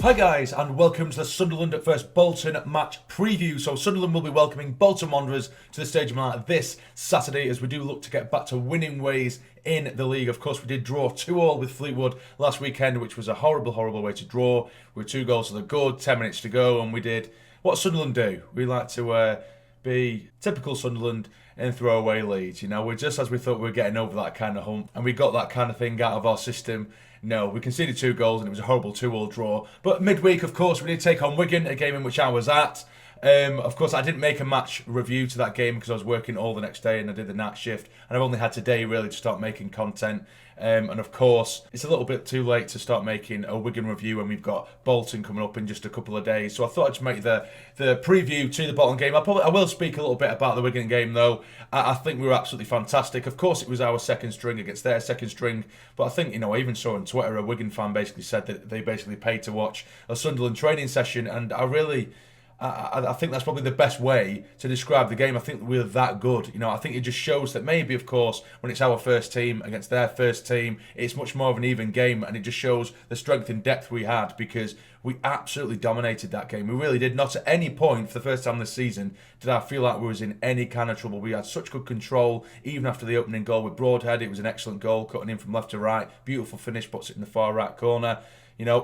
Hi guys, and welcome to the Sunderland vs Bolton match preview. So Sunderland will be welcoming Bolton Wanderers to the Stadium Light this Saturday as we do look to get back to winning ways in the league. Of course, we did draw 2-2 with Fleetwood last weekend, which was a horrible way to draw. We were 2 goals to the good, 10 minutes to go, and we did what Sunderland do. We like to be typical Sunderland and throw away leads. You know, we're just as we thought we were getting over that kind of hump, and we got that kind of thing out of our system. No, we conceded 2 goals and it was a horrible 2-2 draw. But midweek, of course, we did take on Wigan, a game in which I was at. Of course, I didn't make a match review to that game because I was working all the next day and I did the night shift. And I've only had today really to start making content. And of course, it's a little bit too late to start making a Wigan review when we've got Bolton coming up in just a couple of days. So I thought I'd just make the preview to the Bolton game. I will speak a little bit about the Wigan game though. I think we were absolutely fantastic. Of course, it was our second string against their second string. But I think, I even saw on Twitter a Wigan fan basically said that they basically paid to watch a Sunderland training session. And I think that's probably the best way to describe the game. I think we're that good. I think it just shows that maybe, of course, when it's our first team against their first team, it's much more of an even game, and it just shows the strength and depth we had because we absolutely dominated that game. We really did. Not at any point for the first time this season did I feel like we was in any kind of trouble. We had such good control, even after the opening goal with Broadhead. It was an excellent goal, cutting in from left to right. Beautiful finish, puts it in the far right corner.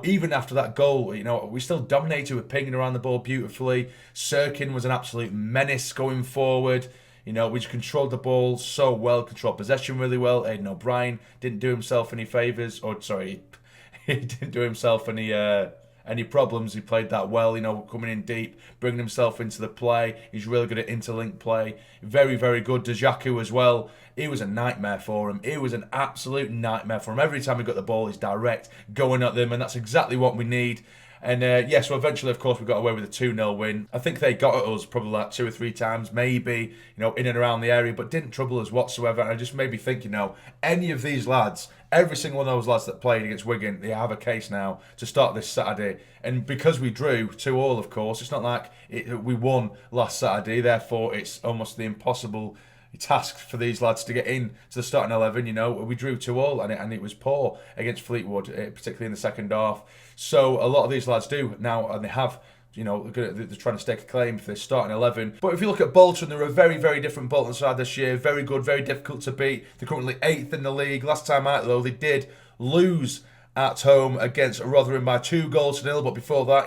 Even after that goal, we still dominated with pinging around the ball beautifully. Sirkin was an absolute menace going forward. We just controlled the ball so well, controlled possession really well. Haydn O'Brien didn't do himself any favours, he didn't do himself any problems. He played that well, coming in deep, bringing himself into the play. He's really good at interlink play. Very, very good. Dhannoo as well. It was a nightmare for him. It was an absolute nightmare for him. Every time he got the ball, he's direct, going at them, and that's exactly what we need. And so eventually, of course, we got away with a 2-0 win. I think they got at us probably like 2 or 3 times, maybe, in and around the area, but didn't trouble us whatsoever. And I just made me think, any of these lads, every single one of those lads that played against Wigan, they have a case now to start this Saturday. And because we drew 2-2, of course, it's not like we won last Saturday, therefore it's almost the impossible task for these lads to get in to the starting 11. We drew 2-2 and it was poor against Fleetwood, particularly in the second half. So a lot of these lads do now, and they have, they're trying to stake a claim for this starting 11. But if you look at Bolton, they're a very, very different Bolton side this year. Very good, very difficult to beat. They're currently 8th in the league. Last time out, though, they did lose at home against Rotherham by 2-0, but before that,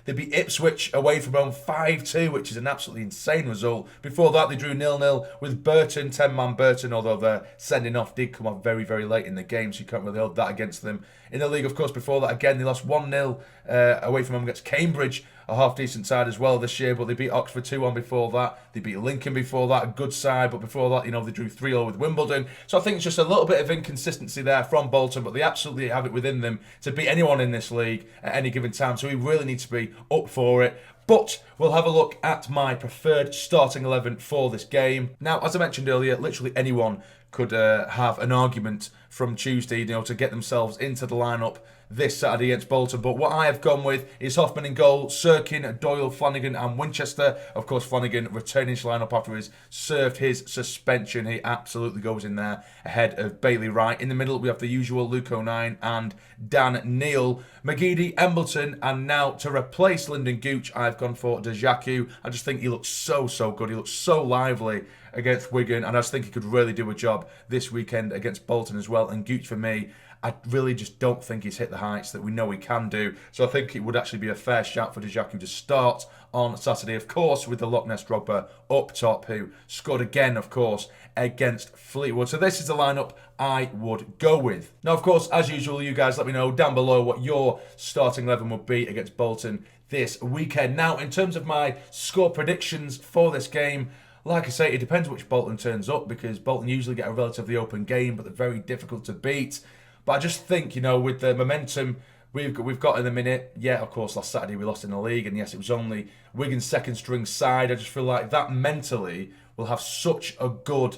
they beat Ipswich away from home 5-2, which is an absolutely insane result. Before that, they drew 0-0 with Burton, 10-man Burton, although their sending off did come off very, very late in the game, so you can't really hold that against them. In the league, of course, before that, again, they lost 1-0 away from home against Cambridge, a half-decent side as well this year, but they beat Oxford 2-1 before that. They beat Lincoln before that, a good side, but before that, they drew 3-0 with Wimbledon. So I think it's just a little bit of inconsistency there from Bolton, but they absolutely have it within them to beat anyone in this league at any given time, so we really need to be up for it. But we'll have a look at my preferred starting 11 for this game. Now, as I mentioned earlier, literally anyone could have an argument from Tuesday, to get themselves into the lineup this Saturday against Bolton. But what I have gone with is Hoffman in goal, Sirkin, Doyle, Flanagan and Winchester. Of course, Flanagan returning to lineup after he's served his suspension. He absolutely goes in there ahead of Bailey Wright. In the middle, we have the usual Luke O'Nien and Dan Neil. McGeady, Embleton, and now to replace Lyndon Gooch, I've gone for Dhannoo. I just think he looks so good. He looks so lively against Wigan, and I just think he could really do a job this weekend against Bolton as well. And Gooch, for me, I really just don't think he's hit the heights that we know he can do. So I think it would actually be a fair shout for Dhannoo to start on Saturday, of course, with the Loch Ness Drogba up top, who scored again, of course, against Fleetwood. So this is the lineup I would go with. Now, of course, as usual, you guys let me know down below what your starting 11 would be against Bolton this weekend. Now, in terms of my score predictions for this game, like I say, it depends which Bolton turns up, because Bolton usually get a relatively open game, but they're very difficult to beat. But I just think, with the momentum we've got in the minute, yeah, of course, last Saturday we lost in the league, and yes, it was only Wigan's second string side. I just feel like that mentally will have such a good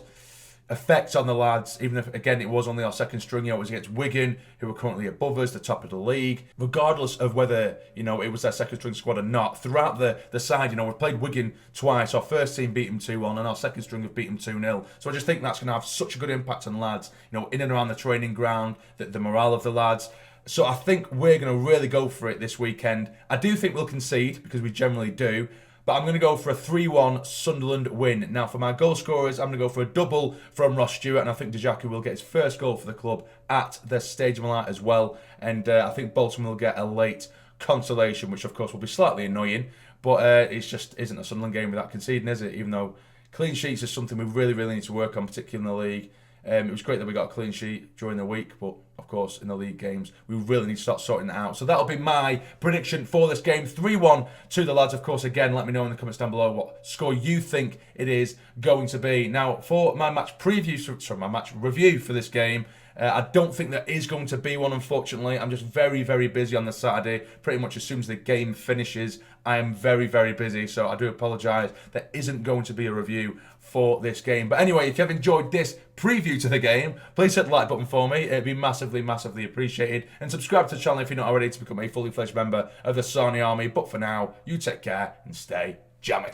effect on the lads, even if, again, it was only our second string. It was against Wigan, who are currently above us, the top of the league. Regardless of whether, it was their second string squad or not, throughout the side, we've played Wigan twice. Our first team beat them 2-1, and our second string have beat them 2-0. So I just think that's going to have such a good impact on lads, in and around the training ground, the morale of the lads. So I think we're going to really go for it this weekend. I do think we'll concede, because we generally do. But I'm going to go for a 3-1 Sunderland win. Now, for my goal scorers, I'm going to go for a double from Ross Stewart, and I think Dietrich will get his first goal for the club at the Stadium of Light as well. And I think Bolton will get a late consolation, which of course will be slightly annoying. But it just isn't a Sunderland game without conceding, is it? Even though clean sheets is something we really, really need to work on, particularly in the league. It was great that we got a clean sheet during the week, but of course in the league games we really need to start sorting that out. So that'll be my prediction for this game, 3-1 to the lads. Of course, again, let me know in the comments down below what score you think it is going to be. Now, for my match my match review for this game, I don't think there is going to be one, unfortunately. I'm just very, very busy on the Saturday. Pretty much as soon as the game finishes, I am very, very busy. So I do apologise. There isn't going to be a review for this game. But anyway, if you have enjoyed this preview to the game, please hit the like button for me. It'd be massively, massively appreciated. And subscribe to the channel if you're not already to become a fully fledged member of the Sarny Army. But for now, you take care and stay jamming.